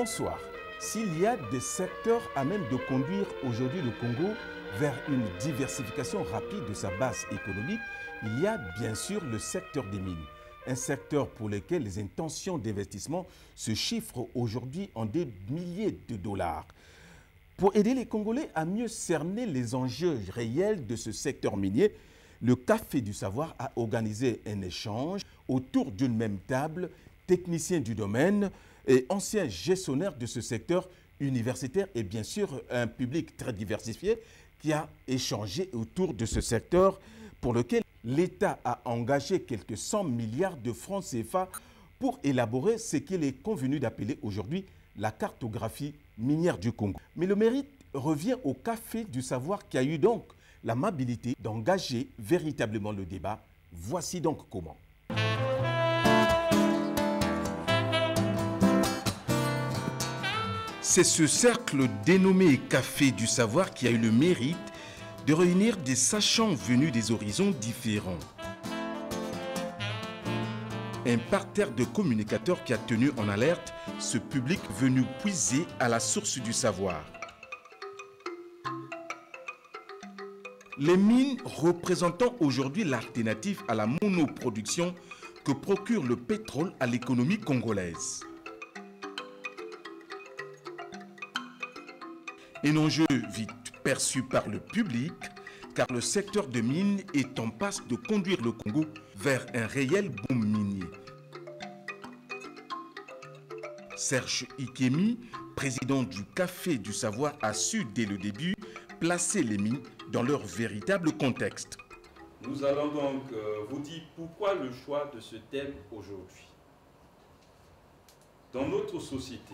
Bonsoir. S'il y a des secteurs à même de conduire aujourd'hui le Congo vers une diversification rapide de sa base économique, il y a bien sûr le secteur des mines. Un secteur pour lequel les intentions d'investissement se chiffrent aujourd'hui en des milliers de dollars. Pour aider les Congolais à mieux cerner les enjeux réels de ce secteur minier, le Café du Savoir a organisé un échange autour d'une même table, techniciens du domaine et anciens gestionnaires de ce secteur universitaire et bien sûr un public très diversifié qui a échangé autour de ce secteur pour lequel l'État a engagé quelques 100 milliards de francs CFA pour élaborer ce qu'il est convenu d'appeler aujourd'hui la cartographie minière du Congo. Mais le mérite revient au Café du Savoir qui a eu donc l'amabilité d'engager véritablement le débat. Voici donc comment. C'est ce cercle dénommé Café du Savoir qui a eu le mérite de réunir des sachants venus des horizons différents. Un parterre de communicateurs qui a tenu en alerte ce public venu puiser à la source du savoir. Les mines représentant aujourd'hui l'alternative à la monoproduction que procure le pétrole à l'économie congolaise. Un enjeu vite perçu par le public, car le secteur de mines est en passe de conduire le Congo vers un réel boom minier. Serge Ikemi, président du Café du Savoir, a su dès le début placer les mines dans leur véritable contexte. Nous allons donc vous dire pourquoi le choix de ce thème aujourd'hui. Dans notre société,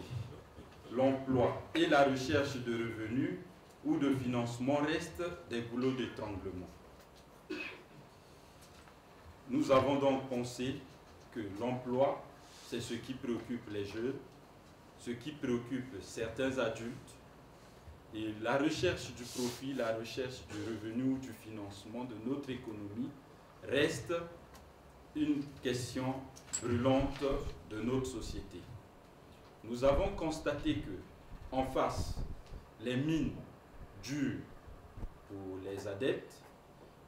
l'emploi et la recherche de revenus ou de financement restent des goulots d'étranglement. Nous avons donc pensé que l'emploi, c'est ce qui préoccupe les jeunes, ce qui préoccupe certains adultes, et la recherche du profit, la recherche du revenu ou du financement de notre économie reste une question brûlante de notre société. Nous avons constaté que, en face, les mines dures pour les adeptes,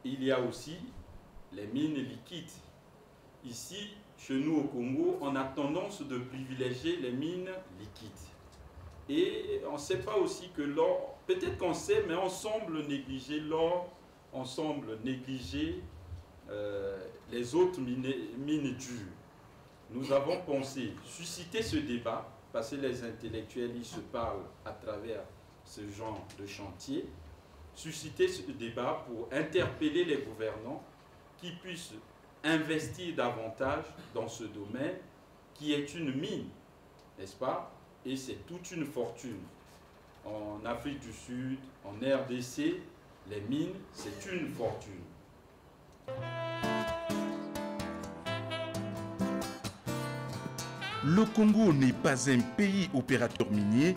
il y a aussi les mines liquides. Ici, chez nous au Congo, on a tendance de privilégier les mines liquides. Et on ne sait pas aussi que l'or, peut-être qu'on sait, mais on semble négliger l'or, on semble négliger les autres mines dures. Nous avons pensé susciter ce débat, parce que les intellectuels ils se parlent à travers ce genre de chantier, susciter ce débat pour interpeller les gouvernants qui puissent investir davantage dans ce domaine qui est une mine, n'est-ce pas? Et c'est toute une fortune. En Afrique du Sud, en RDC, les mines, c'est une fortune. Le Congo n'est pas un pays opérateur minier.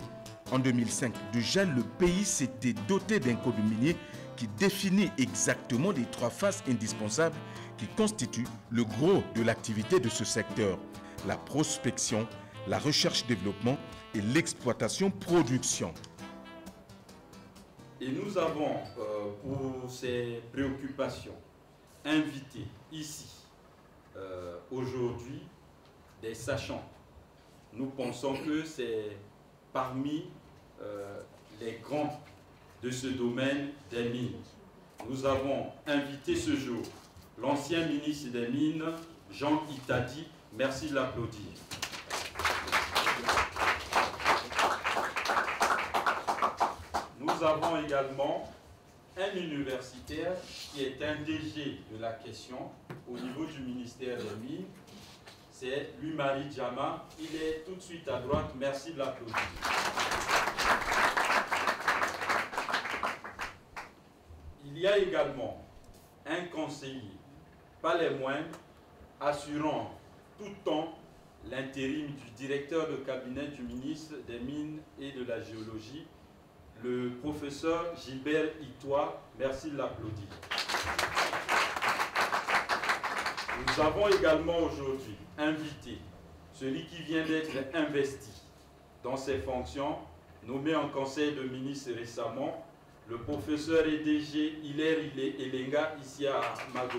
En 2005, déjà, le pays s'était doté d'un code minier qui définit exactement les 3 phases indispensables qui constituent le gros de l'activité de ce secteur. La prospection, la recherche-développement et l'exploitation-production. Et nous avons, pour ces préoccupations, invité ici, aujourd'hui, des sachants. Nous pensons que c'est parmi les grands de ce domaine des mines. Nous avons invité ce jour l'ancien ministre des Mines, Jean Itadi. Merci de l'applaudir. Nous avons également un universitaire qui est un DG de la question au niveau du ministère des Mines. C'est Louis-Marie Djama. Il est tout de suite à droite. Merci de l'applaudir. Il y a également un conseiller, pas les moindres, assurant tout temps l'intérim du directeur de cabinet du ministre des Mines et de la Géologie, le professeur Gilbert Itois. Merci de l'applaudir. Nous avons également aujourd'hui invité celui qui vient d'être investi dans ses fonctions, nommé en conseil de ministre récemment, le professeur et DG Hilaire Elenga, ici à Mago.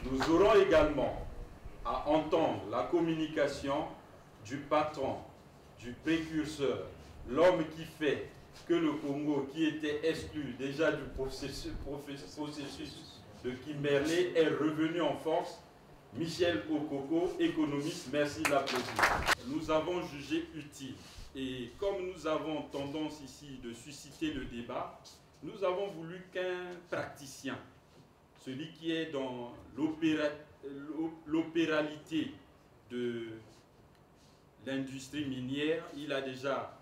Nous aurons également à entendre la communication du patron, du précurseur, l'homme qui fait que le Congo, qui était exclu déjà du processus de Kimberley, est revenu en force. Michel Okoko, économiste, merci de l'applaudir. Nous avons jugé utile, et comme nous avons tendance ici de susciter le débat, nous avons voulu qu'un praticien, celui qui est dans l'opéralité de l'industrie minière, il a déjà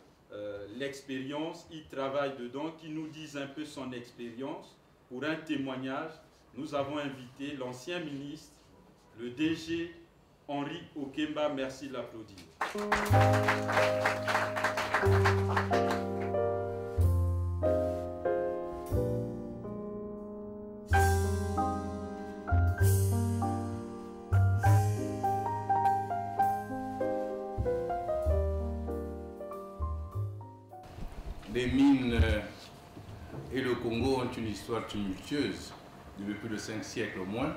l'expérience, il travaille dedans, qui nous dise un peu son expérience. Pour un témoignage, nous avons invité l'ancien ministre, le DG Henri Okemba, merci de l'applaudir. Les mines et le Congo ont une histoire tumultueuse depuis plus de 5 siècles au moins.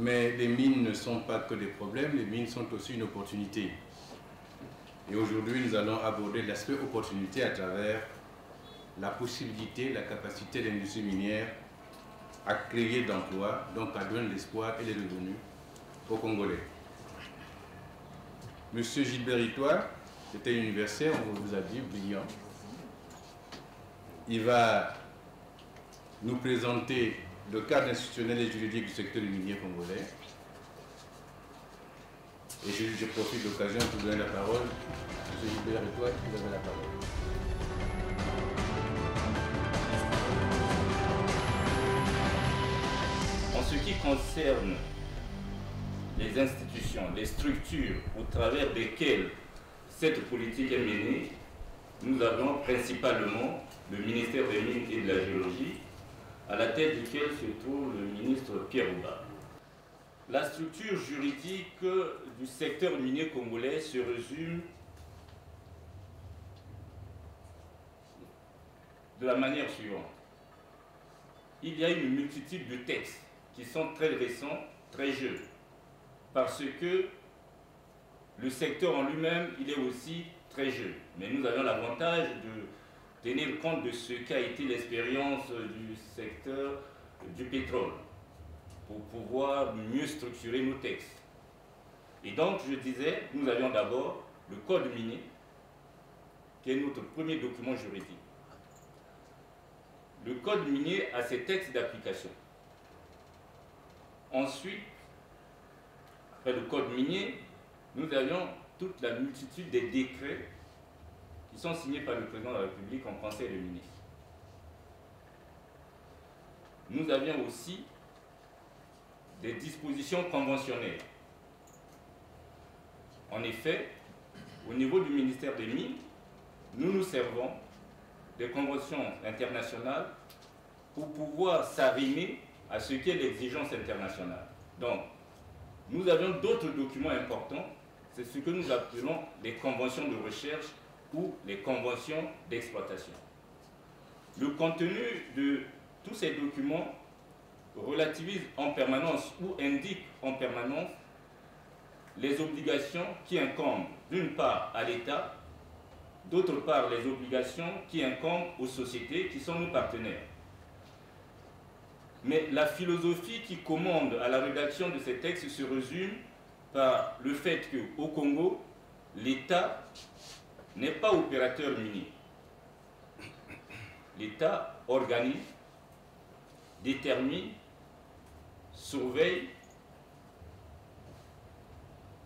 Mais les mines ne sont pas que des problèmes, les mines sont aussi une opportunité. Et aujourd'hui, nous allons aborder l'aspect opportunité à travers la possibilité, la capacité de l'industrie minière à créer d'emplois, donc à donner l'espoir et les revenus aux Congolais. Monsieur Gilbert Itoile, c'était universitaire, on vous a dit, brillant. Il va nous présenter le cadre institutionnel et juridique du secteur minier congolais. Et je profite de l'occasion pour donner la parole. Monsieur Gilbert Itoile, vous avez la parole. En ce qui concerne les institutions, les structures au travers desquelles cette politique est menée, nous avons principalement le ministère des Mines et de la Géologie, à la tête duquel se trouve le ministre Pierre Ouba. La structure juridique du secteur minier congolais se résume de la manière suivante. Il y a une multitude de textes qui sont très récents, très jeunes, parce que le secteur en lui-même, il est aussi très jeune. Mais nous avons l'avantage de tenir compte de ce qu'a été l'expérience du secteur du pétrole pour pouvoir mieux structurer nos textes. Et donc, je disais, nous avions d'abord le code minier, qui est notre premier document juridique. Le code minier a ses textes d'application. Ensuite, après le code minier, nous avions toute la multitude des décrets qui sont signés par le président de la République en conseil de ministres. Nous avions aussi des dispositions conventionnelles. En effet, au niveau du ministère des Mines, nous nous servons des conventions internationales pour pouvoir s'arrimer à ce qu'est l'exigence internationale. Donc, nous avions d'autres documents importants, c'est ce que nous appelons les conventions de recherche ou les conventions d'exploitation. Le contenu de tous ces documents relativise en permanence ou indique en permanence les obligations qui incombent d'une part à l'État, d'autre part les obligations qui incombent aux sociétés qui sont nos partenaires. Mais la philosophie qui commande à la rédaction de ces textes se résume par le fait qu'au Congo, l'État n'est pas opérateur minier. L'État organise, détermine, surveille,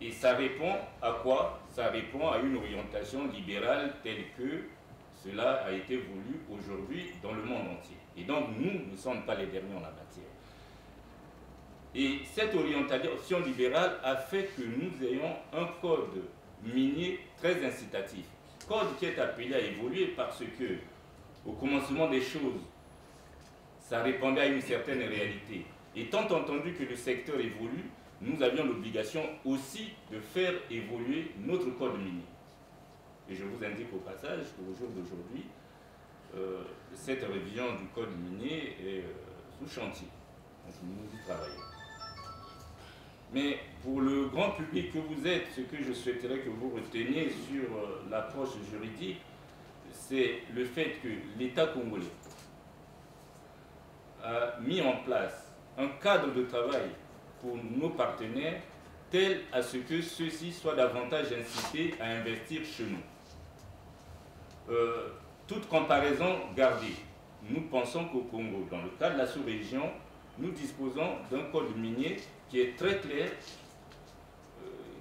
et ça répond à quoi? Ça répond à une orientation libérale telle que cela a été voulu aujourd'hui dans le monde entier. Et donc nous ne sommes pas les derniers en la matière. Et cette orientation libérale a fait que nous ayons un code minier très incitatif. Code qui est appelé à évoluer parce que, au commencement des choses, ça répondait à une certaine réalité. Étant entendu que le secteur évolue, nous avions l'obligation aussi de faire évoluer notre code minier. Et je vous indique au passage qu'au jour d'aujourd'hui, cette révision du code minier est sous chantier. Donc nous y travaillons. Mais pour le grand public que vous êtes, ce que je souhaiterais que vous reteniez sur l'approche juridique, c'est le fait que l'État congolais a mis en place un cadre de travail pour nos partenaires tel à ce que ceux-ci soient davantage incités à investir chez nous. Toute comparaison gardée, nous pensons qu'au Congo, dans le cadre de la sous-région, nous disposons d'un code minier qui est très clair,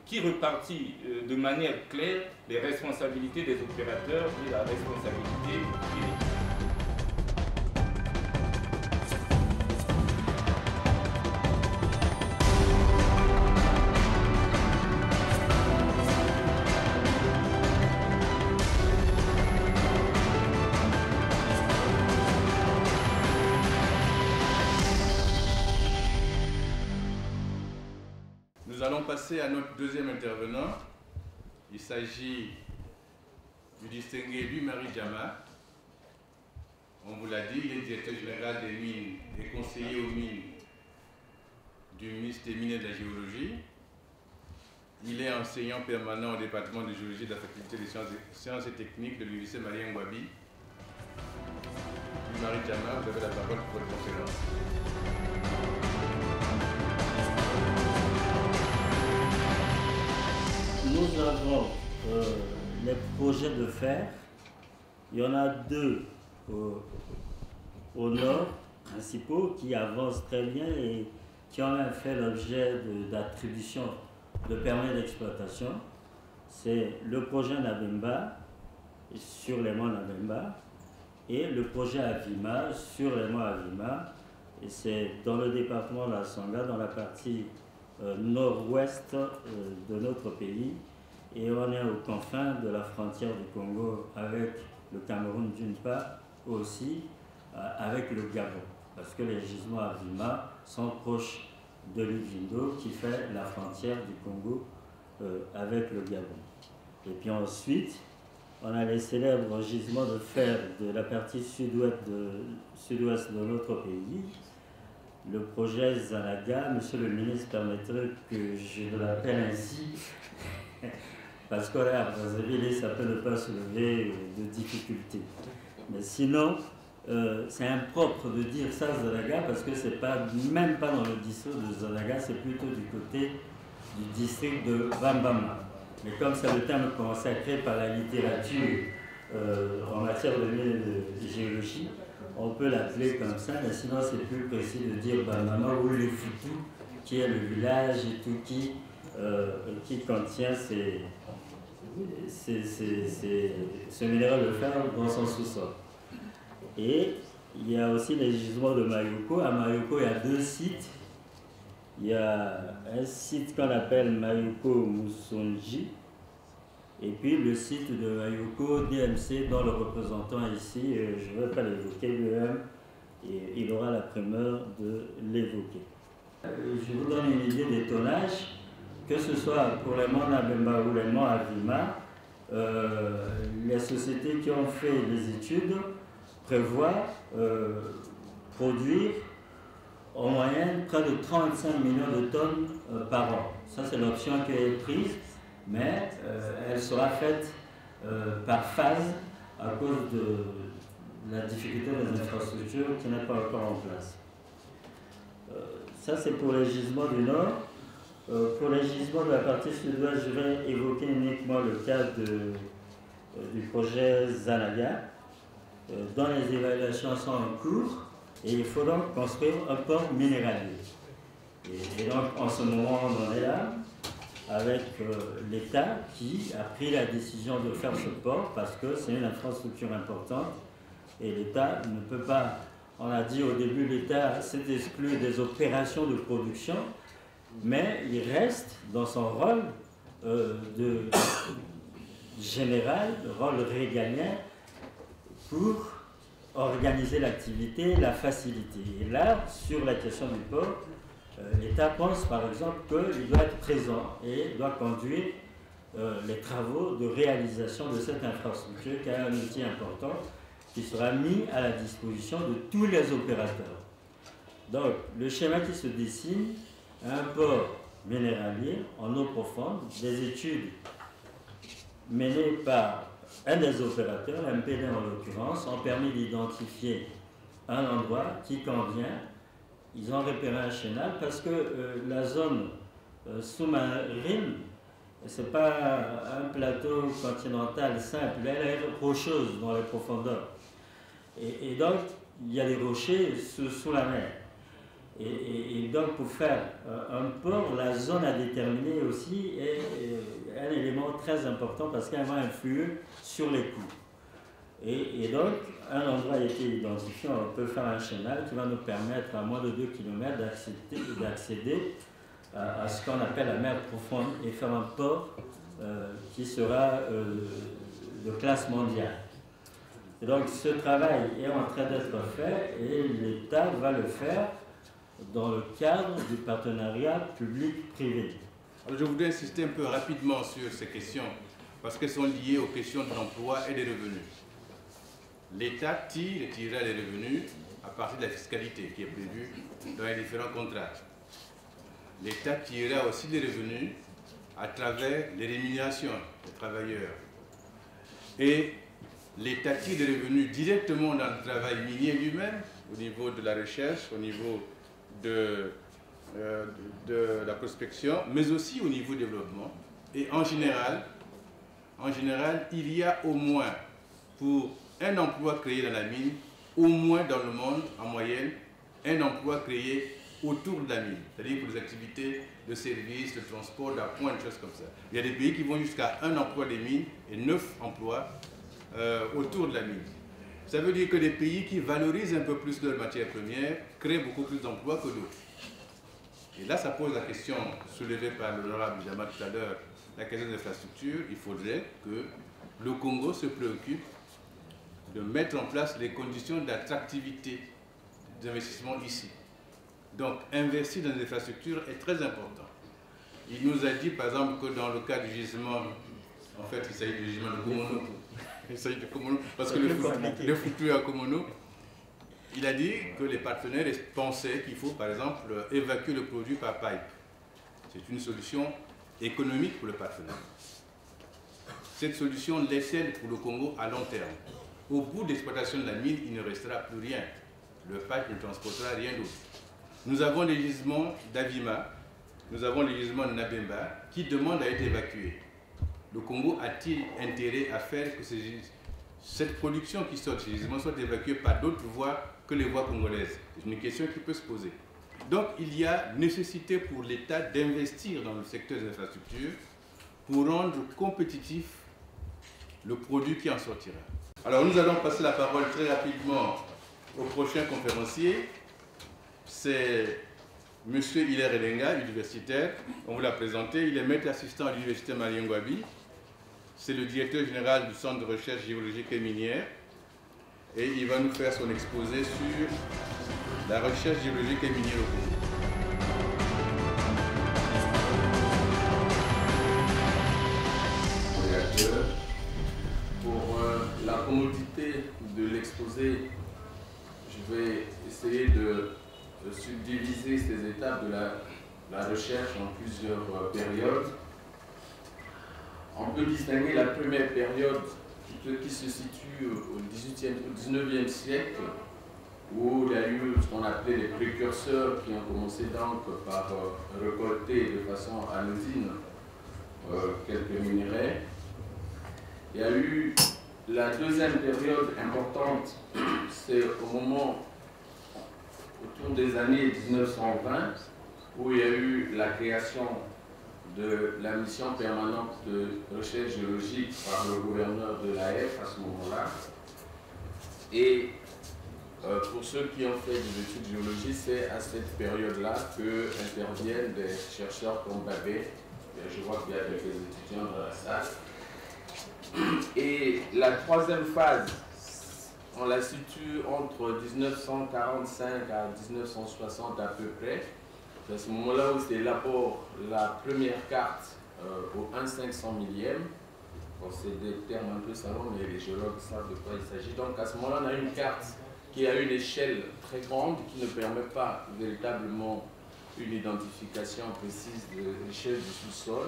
qui repartit de manière claire les responsabilités des opérateurs et la responsabilité de l'État. Nous allons passer à notre deuxième intervenant. Il s'agit du distingué Louis-Marie Diama. On vous l'a dit, il est directeur général des mines et conseiller aux mines du ministère des Mines et de la Géologie. Il est enseignant permanent au département de géologie de la faculté des sciences et techniques de l'université Marien Ngouabi. Louis-Marie Diama, vous avez la parole pour votre conférence. Nous avons les projets de fer. Il y en a deux au nord, principaux, qui avancent très bien et qui ont même fait l'objet d'attribution de permis d'exploitation. C'est le projet Nabemba sur les monts Nabemba et le projet Avima sur les monts Avima. Et c'est dans le département de la Sangha, dans la partie nord-ouest de notre pays, et on est aux confins de la frontière du Congo avec le Cameroun d'une part, aussi avec le Gabon, parce que les gisements à Vima sont proches de l'Uvindo qui fait la frontière du Congo avec le Gabon. Et puis ensuite, on a les célèbres gisements de fer de la partie sud-ouest de notre pays. Le projet Zanaga, monsieur le ministre permettrait que je l'appelle ainsi, parce que là, à Brazzaville, ça peut ne pas soulever de difficultés. Mais sinon, c'est impropre de dire ça Zanaga, parce que c'est pas, même pas dans le district de Zanaga, c'est plutôt du côté du district de Bambama. Mais comme c'est le terme consacré par la littérature en matière de géologie, on peut l'appeler comme ça, mais sinon c'est plus précis de dire Bambama ou le Futu, qui est le village et tout qui contient ce minéral de fer dans son sous-sol. Et il y a aussi les gisements de Mayoko. À Mayoko, il y a deux sites. Il y a un site qu'on appelle Mayoko Musonji, et puis le site de Mayoko DMC, dont le représentant ici, je ne vais pas l'évoquer lui-même, et il aura la primeur de l'évoquer. Je vous donne une idée des tonnages, que ce soit pour les monts Nabemba ou les monts Avima, les sociétés qui ont fait les études prévoient produire en moyenne près de 35 millions de tonnes par an. Ça, c'est l'option qui est prise, mais elle sera faite par phase à cause de la difficulté des infrastructures qui n'est pas encore en place. Ça, c'est pour les gisements du Nord. Pour les gisements de la partie sud-ouest, je vais évoquer uniquement le cas du projet Zanaga, dont les évaluations sont en cours. Et il faut donc construire un port minéralier. Et donc, en ce moment, on en est là, avec l'État qui a pris la décision de faire ce port parce que c'est une infrastructure importante. Et l'État ne peut pas, on a dit au début, l'État s'est exclu des opérations de production, mais il reste dans son rôle de général, rôle régalien, pour organiser l'activité, la faciliter. Et là, sur la question du port, l'État pense par exemple qu'il doit être présent et doit conduire les travaux de réalisation de cette infrastructure qui est un outil important qui sera mis à la disposition de tous les opérateurs. Donc, le schéma qui se dessine, un port minéralier en eau profonde, des études menées par un des opérateurs, MPD en l'occurrence, ont permis d'identifier un endroit qui convient. Ils ont repéré un chénal parce que la zone sous-marine, ce n'est pas un plateau continental simple, elle est rocheuse dans les profondeurs. Et donc, il y a des rochers sous la mer. Et donc, pour faire un port, la zone à déterminer aussi est un élément très important parce qu'elle va influer sur les coûts. Et donc, un endroit a été identifié, on peut faire un chénal qui va nous permettre, à moins de 2 km, d'accéder à ce qu'on appelle la mer profonde et faire un port qui sera de classe mondiale. Et donc, ce travail est en train d'être fait et l'État va le faire dans le cadre du partenariat public-privé. Je voudrais insister un peu rapidement sur ces questions parce qu'elles sont liées aux questions de l'emploi et des revenus. L'État tirera les revenus à partir de la fiscalité qui est prévue dans les différents contrats. L'État tirera aussi les revenus à travers les rémunérations des travailleurs. Et l'État tire les revenus directement dans le travail minier lui-même, au niveau de la recherche, au niveau de la prospection, mais aussi au niveau du développement. Et en général, il y a au moins, pour un emploi créé dans la mine, au moins dans le monde, en moyenne, un emploi créé autour de la mine, c'est-à-dire pour les activités de services, de transport, d'appoint, des choses comme ça. Il y a des pays qui vont jusqu'à 1 emploi des mines et 9 emplois autour de la mine. Ça veut dire que les pays qui valorisent un peu plus leurs matières premières créent beaucoup plus d'emplois que d'autres. Et là, ça pose la question soulevée par l'honorable Jamal tout à l'heure, la question des infrastructures. Il faudrait que le Congo se préoccupe de mettre en place les conditions d'attractivité des investissements ici. Donc, investir dans les infrastructures est très important. Il nous a dit, par exemple, que dans le cas du gisement, en fait, il s'agit du gisement de Komono. Il s'agit de Komono, parce que le foutu est à Komono. Il a dit que les partenaires pensaient qu'il faut, par exemple, évacuer le produit par pipe. C'est une solution économique pour le partenaire. Cette solution l'est-elle pour le Congo à long terme? Au bout de l'exploitation de la mine, il ne restera plus rien. Le pipe ne transportera rien d'autre. Nous avons les gisements d'Avima, nous avons les gisements de Nabemba qui demandent à être évacués. Le Congo a-t-il intérêt à faire que cette production qui sort de ces gisements soit évacuée par d'autres voies que les voies congolaises? C'est une question qui peut se poser. Donc il y a nécessité pour l'État d'investir dans le secteur des infrastructures pour rendre compétitif le produit qui en sortira. Alors nous allons passer la parole très rapidement au prochain conférencier. C'est M. Hilaire Elenga, universitaire. On vous l'a présenté. Il est maître assistant à l'université Mariengouabi. C'est le directeur général du Centre de recherche géologique et minière. Et il va nous faire son exposé sur la recherche géologique et minière au Congo. Pour la commodité de l'exposé, je vais essayer de subdiviser ces étapes de la recherche en plusieurs périodes. On peut distinguer la première période qui se situe au 19e siècle, où il y a eu ce qu'on appelait les précurseurs qui ont commencé donc par récolter de façon anodine quelques minerais. Il y a eu la deuxième période importante, c'est au moment autour des années 1920, où il y a eu la création de la mission permanente de recherche géologique par le gouverneur de l'AF à ce moment-là. Et pour ceux qui ont fait des études géologiques, c'est à cette période-là que interviennent des chercheurs comme Babet. Je vois qu'il y a quelques étudiants dans la salle. Et la troisième phase, on la situe entre 1945 à 1960 à peu près. C'est à ce moment-là où s'élabore la première carte au 1/500 millième. Bon, c'est des termes un peu savants, mais les géologues savent de quoi il s'agit. Donc à ce moment-là, on a une carte qui a une échelle très grande, qui ne permet pas véritablement une identification précise de l'échelle du sous-sol.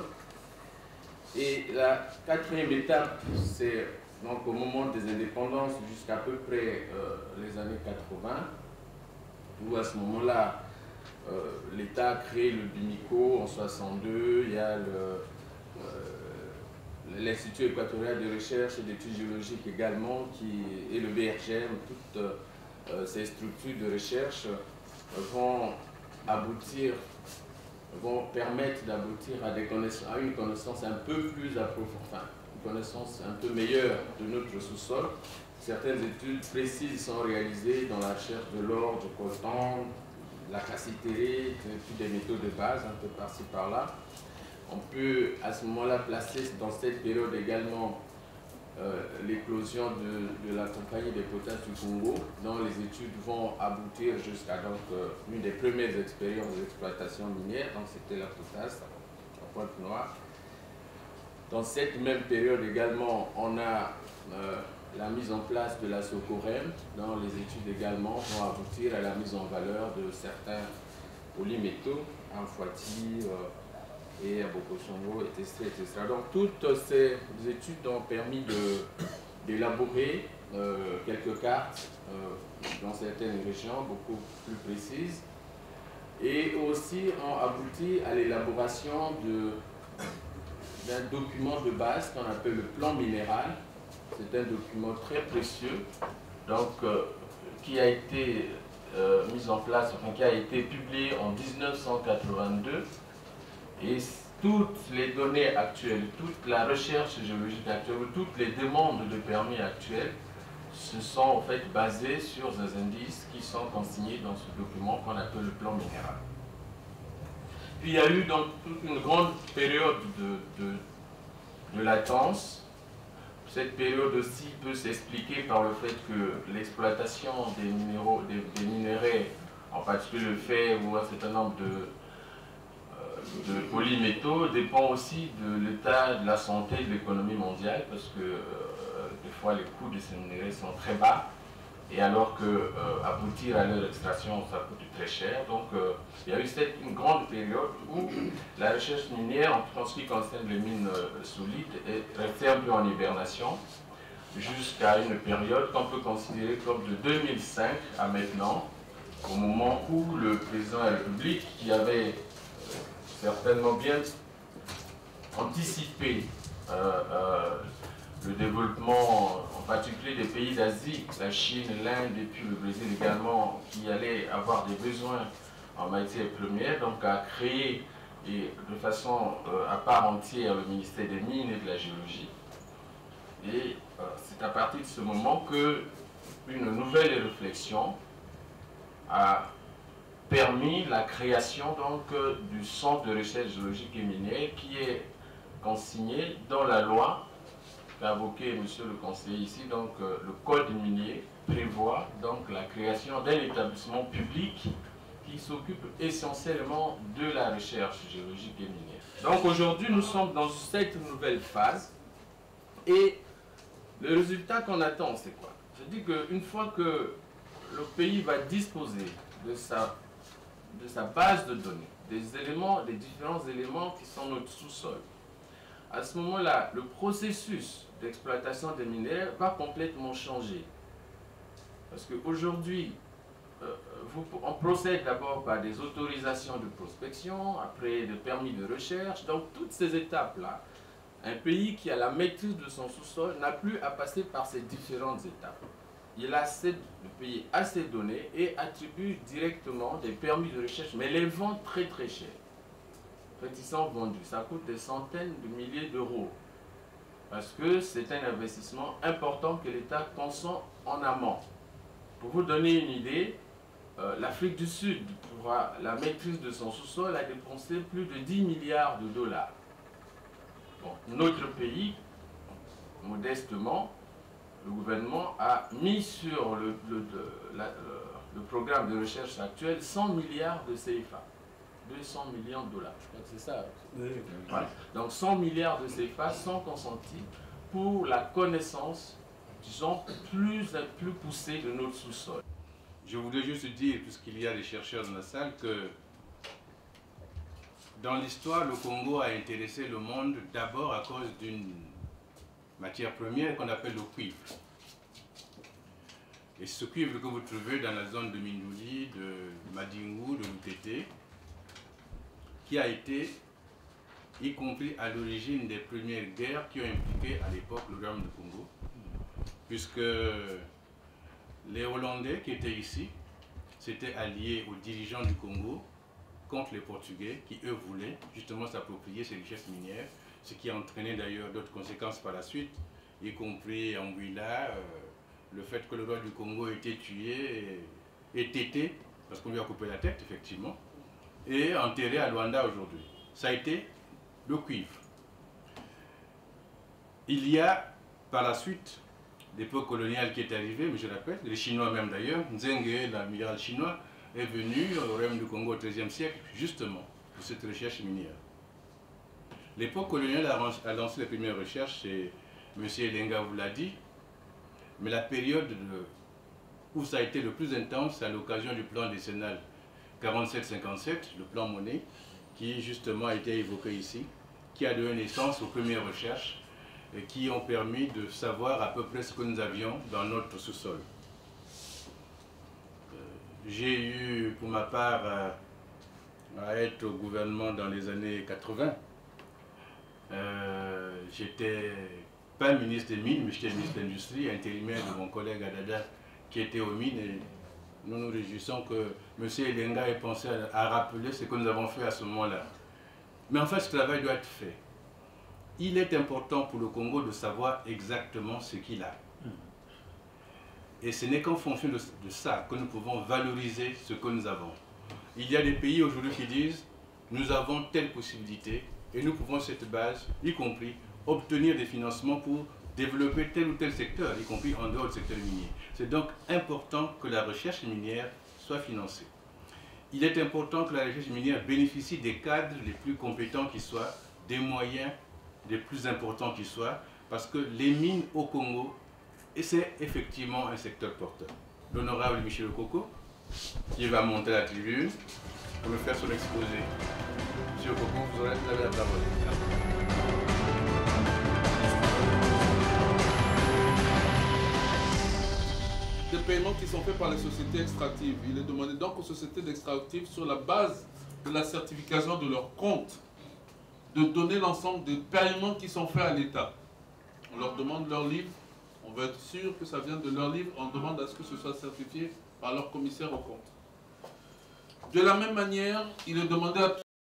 Et la quatrième étape, c'est donc au moment des indépendances jusqu'à peu près les années 80, où à ce moment-là, l'État a créé le BIMICO en 62, il y a l'Institut équatorial de recherche et d'études géologiques également, et le BRGM, toutes ces structures de recherche vont permettre d'aboutir à une connaissance un peu plus approfondie, enfin, une connaissance un peu meilleure de notre sous-sol. Certaines études précises sont réalisées dans la recherche de l'or, du coltan, la cassitérite, des métaux de base, un peu par-ci par-là. On peut à ce moment-là placer dans cette période également l'éclosion de la compagnie des potages du Congo, dont les études vont aboutir jusqu'à une des premières expériences d'exploitation minière, donc c'était la potasse, la Pointe-Noire. Dans cette même période également, on a la mise en place de la Socorem, dont les études également vont aboutir à la mise en valeur de certains polymétaux, amphouati, et à Bokochongo, etc., etc. Donc toutes ces études ont permis d'élaborer quelques cartes dans certaines régions beaucoup plus précises et aussi ont abouti à l'élaboration d'un document de base qu'on appelle le plan minéral. C'est un document très précieux donc, qui a été mis en place, enfin, qui a été publié en 1982. Et toutes les données actuelles, toute la recherche géologique actuelle, toutes les demandes de permis actuelles se sont en fait basées sur des indices qui sont consignés dans ce document qu'on appelle le plan minéral. Puis il y a eu donc toute une grande période de latence. Cette période aussi peut s'expliquer par le fait que l'exploitation des minerais, en particulier le fer ou un certain nombre de polymétaux dépend aussi de l'état de la santé de l'économie mondiale parce que des fois les coûts de ces minerais sont très bas et alors que aboutir à leur extraction ça coûte très cher. Donc il y a eu une grande période où la recherche minière en ce qui concerne les mines solides est restée un peu en hibernation jusqu'à une période qu'on peut considérer comme de 2005 à maintenant, au moment où le président de la République qui avait certainement bien anticipé le développement, en particulier des pays d'Asie, la Chine, l'Inde et puis le Brésil également, qui allaient avoir des besoins en matière première, donc à créer de façon à part entière le ministère des Mines et de la Géologie. Et c'est à partir de ce moment qu'une nouvelle réflexion a permis la création donc du Centre de recherche géologique et minière qui est consigné dans la loi qu'a invoqué monsieur le conseiller ici. Donc le code minier prévoit donc la création d'un établissement public qui s'occupe essentiellement de la recherche géologique et minière. Donc aujourd'hui nous sommes dans cette nouvelle phase et le résultat qu'on attend c'est quoi? Je dis qu'une fois que le pays va disposer de sa base de données, des différents éléments qui sont notre sous-sol. À ce moment-là, le processus d'exploitation des minéraux va complètement changer. Parce qu'aujourd'hui, on procède d'abord par des autorisations de prospection, après des permis de recherche. Donc toutes ces étapes-là, un pays qui a la maîtrise de son sous-sol n'a plus à passer par ces différentes étapes. Il a le pays a ses données et attribue directement des permis de recherche, mais les vend très très cher. En fait, ils sont vendus, ça coûte des centaines de milliers d'euros. Parce que c'est un investissement important que l'État consent en amont. Pour vous donner une idée, l'Afrique du Sud, pour la maîtrise de son sous-sol, a dépensé plus de 10 milliards de dollars. Bon, notre pays, modestement, le gouvernement a mis sur le programme de recherche actuel 100 milliards de CFA. 200 millions de dollars. Je crois que c'est ça. Oui. Voilà. Donc 100 milliards de CFA sont consentis pour la connaissance, disons, plus poussée de notre sous-sol. Je voudrais juste dire, puisqu'il y a des chercheurs dans la salle, que dans l'histoire, le Congo a intéressé le monde d'abord à cause d'une matière première qu'on appelle le cuivre. Et ce cuivre que vous trouvez dans la zone de Mindouli, de Madingu, de Lutete, qui a été, y compris à l'origine des premières guerres qui ont impliqué à l'époque le royaume du Congo, puisque les Hollandais qui étaient ici s'étaient alliés aux dirigeants du Congo contre les Portugais qui, eux, voulaient justement s'approprier ces richesses minières, ce qui a entraîné d'ailleurs d'autres conséquences par la suite, y compris en Anguilla, le fait que le roi du Congo ait été tué et tété, parce qu'on lui a coupé la tête, effectivement, et enterré à Luanda aujourd'hui. Ça a été le cuivre. Il y a, par la suite, l'époque coloniale qui est arrivée, mais je répète, les Chinois même d'ailleurs, Nzenge, l'amiral chinois, est venu au royaume du Congo au XIIIe siècle, justement, pour cette recherche minière. L'époque coloniale a lancé les premières recherches, et M. Elenga vous l'a dit, mais la période où ça a été le plus intense, c'est à l'occasion du plan décennal 47-57, le plan Monnet, qui justement a été évoqué ici, qui a donné naissance aux premières recherches et qui ont permis de savoir à peu près ce que nous avions dans notre sous-sol. J'ai eu, pour ma part, à être au gouvernement dans les années 80. J'étais pas ministre des Mines, mais j'étais ministre de l'Industrie, intérimaire de mon collègue Adada qui était aux mines. Et nous nous réjouissons que M. Elenga ait pensé à rappeler ce que nous avons fait à ce moment-là. Mais enfin, ce travail doit être fait. Il est important pour le Congo de savoir exactement ce qu'il a. Et ce n'est qu'en fonction de ça que nous pouvons valoriser ce que nous avons. Il y a des pays aujourd'hui qui disent « nous avons telle possibilité et nous pouvons sur cette base, y compris, obtenir des financements pour développer tel ou tel secteur, y compris en dehors du secteur minier. » C'est donc important que la recherche minière soit financée. Il est important que la recherche minière bénéficie des cadres les plus compétents qui soient, des moyens les plus importants qui soient, parce que les mines au Congo, c'est effectivement un secteur porteur. L'honorable Michel Okoko, qui va monter à la tribune pour me faire son exposé. Monsieur Okoko, vous avez la parole. Des paiements qui sont faits par les sociétés extractives. Il est demandé donc aux sociétés extractives, sur la base de la certification de leurs comptes, de donner l'ensemble des paiements qui sont faits à l'État. On leur demande leur livre, on veut être sûr que ça vient de leur livre, on demande à ce que ce soit certifié par leur commissaire aux comptes. De la même manière, il est demandé à